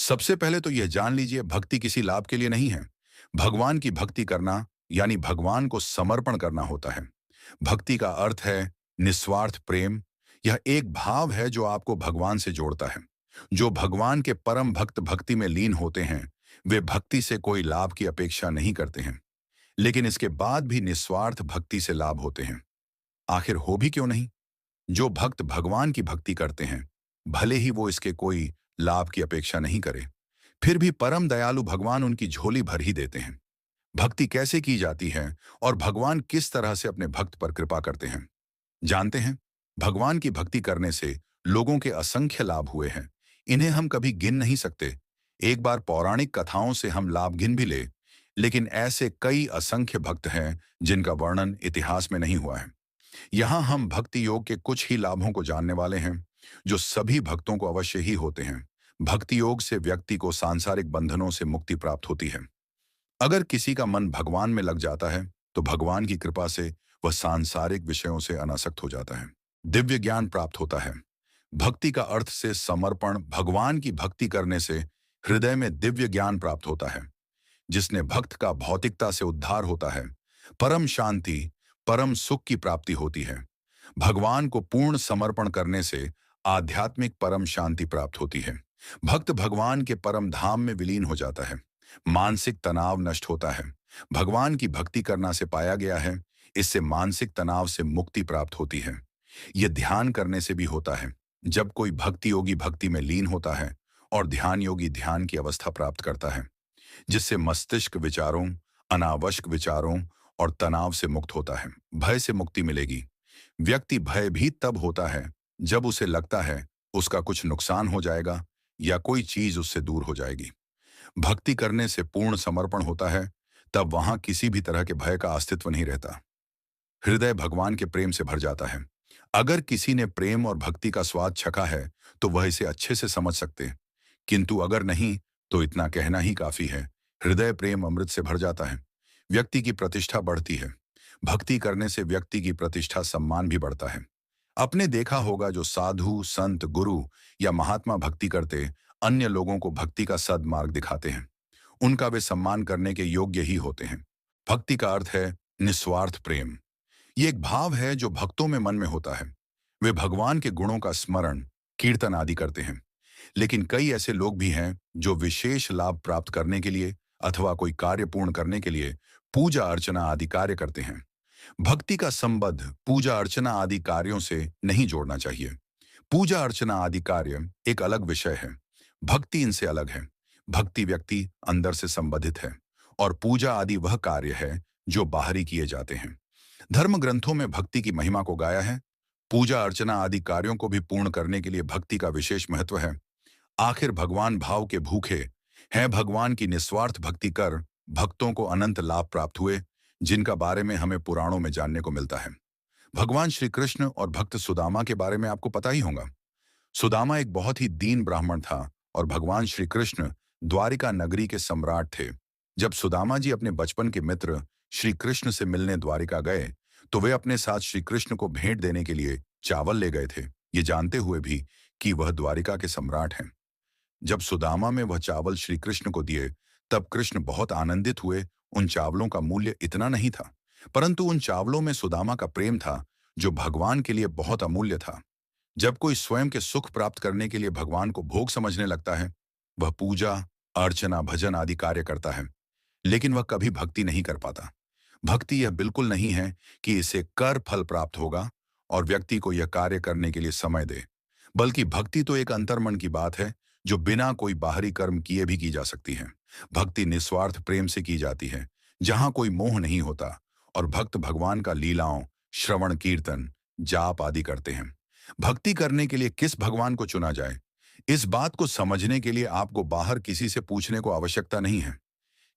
सबसे पहले तो यह जान लीजिए, भक्ति किसी लाभ के लिए नहीं है। भगवान की भक्ति करना यानी भगवान को समर्पण करना होता है। भक्ति का अर्थ है निस्वार्थ प्रेम। यह एक भाव है जो आपको भगवान से जोड़ता है। जो भगवान के परम भक्त भक्ति में लीन होते हैं, वे भक्ति से कोई लाभ की अपेक्षा नहीं करते हैं, लेकिन इसके बाद भी निस्वार्थ भक्ति से लाभ होते हैं। आखिर हो भी क्यों नहीं? जो भक्त भगवान की भक्ति करते हैं, भले ही वो इसके कोई लाभ की अपेक्षा नहीं करे, फिर भी परम दयालु भगवान उनकी झोली भर ही देते हैं। भक्ति कैसे की जाती है और भगवान किस तरह से अपने भक्त पर कृपा करते हैं, जानते हैं? भगवान की भक्ति करने से लोगों के असंख्य लाभ हुए हैं। इन्हें हम कभी गिन नहीं सकते। एक बार पौराणिक कथाओं से हम लाभ गिन भी ले, लेकिन ऐसे कई असंख्य भक्त हैं जिनका वर्णन इतिहास में नहीं हुआ है। यहाँ हम भक्ति योग के कुछ ही लाभों को जानने वाले हैं, जो सभी भक्तों को अवश्य ही होते हैं। भक्ति योग से व्यक्ति को सांसारिक बंधनों से मुक्ति प्राप्त होती है। अगर किसी का मन भगवान में लग जाता है, तो भगवान की कृपा से वह सांसारिक विषयों से अनासक्त हो जाता है। दिव्य ज्ञान प्राप्त होता है। भक्ति का अर्थ से समर्पण। भगवान की भक्ति करने से हृदय में दिव्य ज्ञान प्राप्त होता है, जिसने भक्त का भौतिकता से उद्धार होता है। परम शांति, परम सुख की प्राप्ति होती है। भगवान को पूर्ण समर्पण करने से आध्यात्मिक परम शांति प्राप्त होती है। भक्त भगवान के परम धाम में विलीन हो जाता है। मानसिक तनाव नष्ट होता है। भगवान की भक्ति करना से पाया गया है, इससे मानसिक तनाव से मुक्ति प्राप्त होती है। यह ध्यान करने से भी होता है। जब कोई भक्ति योगी भक्ति में लीन होता है और ध्यान योगी ध्यान की अवस्था प्राप्त करता है, जिससे मस्तिष्क विचारों, अनावश्यक विचारों और तनाव से मुक्त होता है। भय से मुक्ति मिलेगी। व्यक्ति भयभीत तब होता है जब उसे लगता है उसका कुछ नुकसान हो जाएगा या कोई चीज उससे दूर हो जाएगी। भक्ति करने से पूर्ण समर्पण होता है, तब वहां किसी भी तरह के भय का अस्तित्व नहीं रहता। हृदय भगवान के प्रेम से भर जाता है। अगर किसी ने प्रेम और भक्ति का स्वाद चखा है, तो वह इसे अच्छे से समझ सकते, किंतु अगर नहीं, तो इतना कहना ही काफी है, हृदय प्रेम अमृत से भर जाता है। व्यक्ति की प्रतिष्ठा बढ़ती है। भक्ति करने से व्यक्ति की प्रतिष्ठा सम्मान भी बढ़ता है। आपने देखा होगा, जो साधु संत गुरु या महात्मा भक्ति करते अन्य लोगों को भक्ति का सद्मार्ग दिखाते हैं, उनका वे सम्मान करने के योग्य ही होते हैं। भक्ति का अर्थ है निस्वार्थ प्रेम। ये एक भाव है जो भक्तों में मन में होता है। वे भगवान के गुणों का स्मरण, कीर्तन आदि करते हैं। लेकिन कई ऐसे लोग भी हैं जो विशेष लाभ प्राप्त करने के लिए अथवा कोई कार्य पूर्ण करने के लिए पूजा अर्चना आदि कार्य करते हैं। भक्ति का संबंध पूजा अर्चना आदि कार्यों से नहीं जोड़ना चाहिए। पूजा अर्चना आदि कार्य एक अलग विषय है। भक्ति इनसे अलग है। भक्ति व्यक्ति अंदर से संबंधित है और पूजा आदि वह कार्य है जो बाहरी किए जाते हैं। धर्म ग्रंथों में भक्ति की महिमा को गाया है। पूजा अर्चना आदि कार्यों को भी पूर्ण करने के लिए भक्ति का विशेष महत्व है। आखिर भगवान भाव के भूखे हैं। भगवान की निस्वार्थ भक्ति कर भक्तों को अनंत लाभ प्राप्त हुए, जिनका बारे में हमें पुराणों में जानने को मिलता है। भगवान श्री कृष्ण और भक्त सुदामा के बारे में आपको पता ही होगा। सुदामा एक बहुत ही दीन ब्राह्मण था और भगवान श्री कृष्ण द्वारिका नगरी के सम्राट थे। जब सुदामा जी अपने बचपन के मित्र श्री कृष्ण से मिलने द्वारिका गए, तो वे अपने साथ श्री कृष्ण को भेंट देने के लिए चावल ले गए थे, ये जानते हुए भी कि वह द्वारिका के सम्राट हैं। जब सुदामा में वह चावल श्री कृष्ण को दिए, तब कृष्ण बहुत आनंदित हुए। उन चावलों का मूल्य इतना नहीं था, परंतु उन चावलों में सुदामा का प्रेम था, जो भगवान के लिए बहुत अमूल्य था। जब कोई स्वयं के सुख प्राप्त करने के लिए भगवान को भोग समझने लगता है, वह पूजा अर्चना भजन आदि कार्य करता है, लेकिन वह कभी भक्ति नहीं कर पाता। भक्ति यह बिल्कुल नहीं है कि इसे कर फल प्राप्त होगा और व्यक्ति को यह कार्य करने के लिए समय दे, बल्कि भक्ति तो एक अंतर्मन की बात है, जो बिना कोई बाहरी कर्म किए भी की जा सकती है। भक्ति निस्वार्थ प्रेम से की जाती है, जहां कोई मोह नहीं होता, और भक्त भगवान का लीलाओं, श्रवण कीर्तन, जाप आदि करते हैं। भक्ति करने के लिए किस भगवान को चुना जाए, इस बात को समझने के लिए आपको बाहर किसी से पूछने को आवश्यकता नहीं है।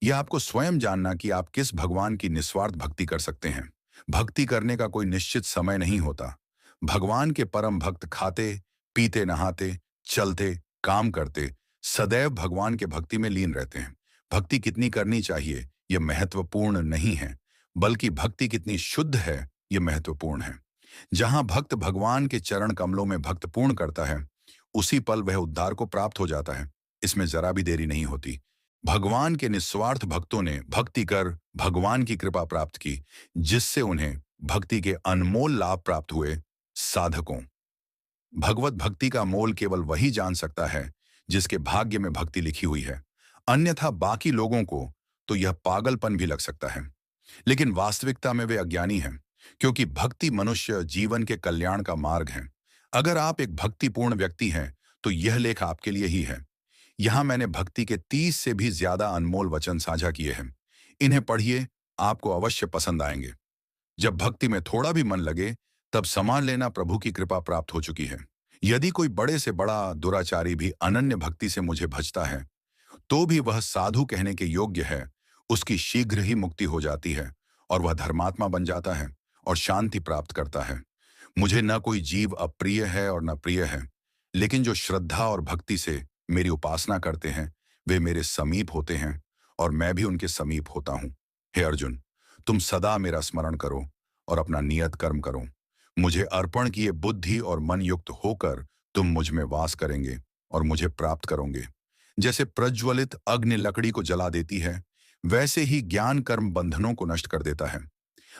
यह आपको स्वयं जानना कि आप किस भगवान की निस्वार्थ भक्ति कर सकते हैं। भक्ति करने का कोई निश्चित समय नहीं होता। भगवान के परम भक्त खाते पीते नहाते चलते काम करते सदैव भगवान के भक्ति में लीन रहते हैं। भक्ति कितनी करनी चाहिए यह महत्वपूर्ण नहीं है, बल्कि भक्ति कितनी शुद्ध है यह महत्वपूर्ण है। जहां भक्त भगवान के चरण कमलों में भक्त पूर्ण करता है, उसी पल वह उद्धार को प्राप्त हो जाता है। इसमें जरा भी देरी नहीं होती। भगवान के निस्वार्थ भक्तों ने भक्ति कर भगवान की कृपा प्राप्त की, जिससे उन्हें भक्ति के अनमोल लाभ प्राप्त हुए। साधकों, भगवत भक्ति का मोल केवल वही जान सकता है जिसके भाग्य में भक्ति लिखी हुई है। अन्यथा बाकी लोगों को तो यह पागलपन भी लग सकता है, लेकिन वास्तविकता में वे अज्ञानी हैं, क्योंकि भक्ति मनुष्य जीवन के कल्याण का मार्ग है। अगर आप एक भक्तिपूर्ण व्यक्ति हैं, तो यह लेख आपके लिए ही है। यहाँ मैंने भक्ति के 30 से भी ज्यादा अनमोल वचन साझा किए हैं। इन्हें पढ़िए, आपको अवश्य पसंद आएंगे। जब भक्ति में थोड़ा भी मन लगे, तब संभाल लेना प्रभु की कृपा प्राप्त हो चुकी है। यदि कोई बड़े से बड़ा दुराचारी भी अनन्य भक्ति से मुझे भजता है, तो भी वह साधु कहने के योग्य है। उसकी शीघ्र ही मुक्ति हो जाती है और वह धर्मात्मा बन जाता है और शांति प्राप्त करता है। मुझे न कोई जीव अप्रिय है और न प्रिय है, लेकिन जो श्रद्धा और भक्ति से मेरी उपासना करते हैं, वे मेरे समीप होते हैं और मैं भी उनके समीप होता हूँ। हे अर्जुन, तुम सदा मेरा स्मरण करो और अपना नियत कर्म करो। मुझे अर्पण किए बुद्धि और मन युक्त होकर तुम मुझ में वास करेंगे और मुझे प्राप्त करोगे। जैसे प्रज्वलित अग्नि लकड़ी को जला देती है, वैसे ही ज्ञान कर्म बंधनों को नष्ट कर देता है।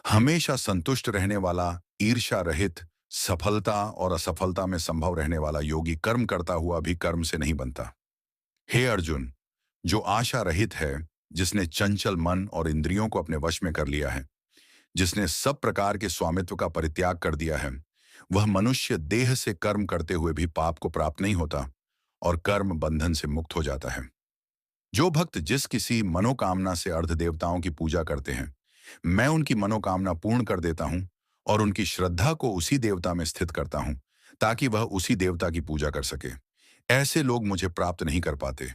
हमेशा संतुष्ट रहने वाला, ईर्ष्या रहित, सफलता और असफलता में संभव रहने वाला योगी कर्म करता हुआ भी कर्म से नहीं बनता। हे अर्जुन, जो आशा रहित है, जिसने चंचल मन और इंद्रियों को अपने वश में कर लिया है, जिसने सब प्रकार के स्वामित्व का परित्याग कर दिया है, वह मनुष्य देह से कर्म करते हुए भी पाप को प्राप्त नहीं होता और कर्म बंधन से मुक्त हो जाता है। जो भक्त जिस किसी मनोकामना से अर्ध देवताओं की पूजा करते हैं, मैं उनकी मनोकामना पूर्ण कर देता हूं और उनकी श्रद्धा को उसी देवता में स्थित करता हूं, ताकि वह उसी देवता की पूजा कर सके। ऐसे लोग मुझे प्राप्त नहीं कर पाते।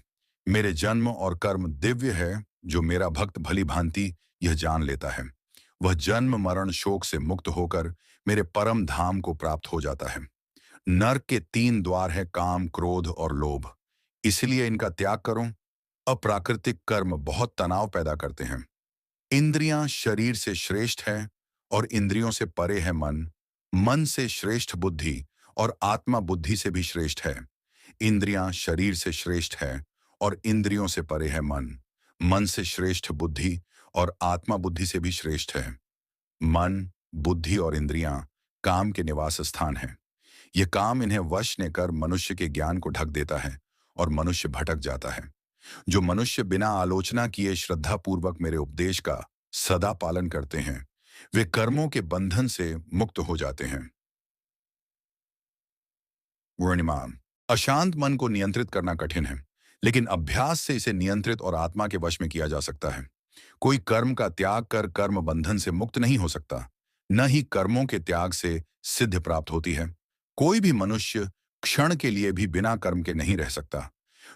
मेरे जन्म और कर्म दिव्य है। जो मेरा भक्त भली भांति यह जान लेता है, वह जन्म मरण शोक से मुक्त होकर मेरे परम धाम को प्राप्त हो जाता है। नरक के 3 द्वार है, काम, क्रोध और लोभ। इसलिए इनका त्याग करो। अप्राकृतिक कर्म बहुत तनाव पैदा करते हैं। इंद्रियां शरीर से श्रेष्ठ है और इंद्रियों से परे है मन। मन से श्रेष्ठ बुद्धि और आत्मा बुद्धि से भी श्रेष्ठ है। इंद्रियां शरीर से श्रेष्ठ है और इंद्रियों से परे है मन। मन से श्रेष्ठ बुद्धि और आत्मा बुद्धि से भी श्रेष्ठ है। मन, बुद्धि और इंद्रियां काम के निवास स्थान हैं। ये काम इन्हें वश ने कर मनुष्य के ज्ञान को ढक देता है और मनुष्य भटक जाता है। जो मनुष्य बिना आलोचना किए श्रद्धापूर्वक मेरे उपदेश का सदा पालन करते हैं, वे कर्मों के बंधन से मुक्त हो जाते हैं। पूर्णिमा, अशांत मन को नियंत्रित करना कठिन है, लेकिन अभ्यास से इसे नियंत्रित और आत्मा के वश में किया जा सकता है। कोई कर्म का त्याग कर कर्म बंधन से मुक्त नहीं हो सकता, न ही कर्मों के त्याग से सिद्ध प्राप्त होती है। कोई भी मनुष्य क्षण के लिए भी बिना कर्म के नहीं रह सकता।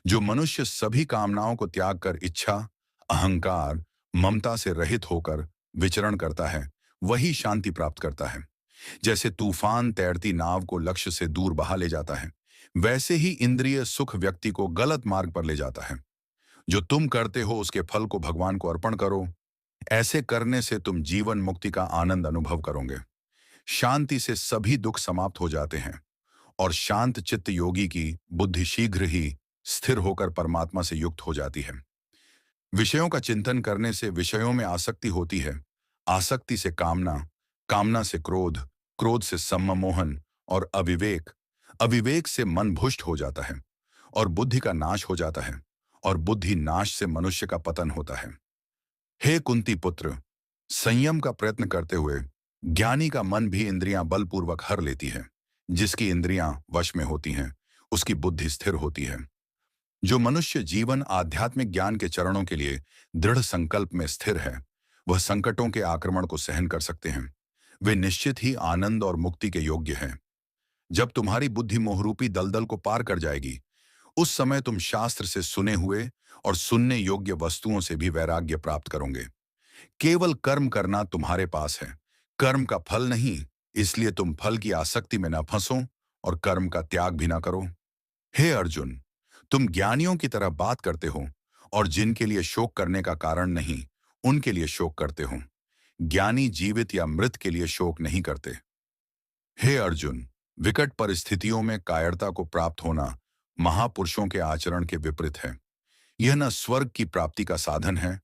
जो मनुष्य सभी कामनाओं को त्याग कर इच्छा, अहंकार, ममता से रहित होकर विचरण करता है, वही शांति प्राप्त करता है। जैसे तूफान तैरती नाव को लक्ष्य से दूर बहा ले जाता है, वैसे ही इंद्रिय सुख व्यक्ति को गलत मार्ग पर ले जाता है। जो तुम करते हो उसके फल को भगवान को अर्पण करो। ऐसे करने से तुम जीवन मुक्ति का आनंद अनुभव करोगे। शांति से सभी दुख समाप्त हो जाते हैं और शांत चित्त योगी की बुद्धि शीघ्र ही स्थिर होकर परमात्मा से युक्त हो जाती है। विषयों का चिंतन करने से विषयों में आसक्ति होती है, आसक्ति से कामना, कामना से क्रोध, क्रोध से सम्मोहन और अविवेक, अविवेक से मन भ्रष्ट हो जाता है और बुद्धि का नाश हो जाता है और बुद्धि नाश से मनुष्य का पतन होता है। हे कुंती पुत्र, संयम का प्रयत्न करते हुए ज्ञानी का मन भी इंद्रियां बलपूर्वक हर लेती है। जिसकी इंद्रियां वश में होती हैं, उसकी बुद्धि स्थिर होती है। जो मनुष्य जीवन आध्यात्मिक ज्ञान के चरणों के लिए दृढ़ संकल्प में स्थिर है, वह संकटों के आक्रमण को सहन कर सकते हैं। वे निश्चित ही आनंद और मुक्ति के योग्य हैं। जब तुम्हारी बुद्धि मोहरूपी दलदल को पार कर जाएगी, उस समय तुम शास्त्र से सुने हुए और सुनने योग्य वस्तुओं से भी वैराग्य प्राप्त करोगे। केवल कर्म करना तुम्हारे पास है, कर्म का फल नहीं। इसलिए तुम फल की आसक्ति में न फंसो और कर्म का त्याग भी ना करो। हे अर्जुन, तुम ज्ञानियों की तरह बात करते हो और जिनके लिए शोक करने का कारण नहीं, उनके लिए शोक करते हो। ज्ञानी जीवित या मृत के लिए शोक नहीं करते। हे अर्जुन, विकट परिस्थितियों में कायरता को प्राप्त होना महापुरुषों के आचरण के विपरीत है। यह न स्वर्ग की प्राप्ति का साधन है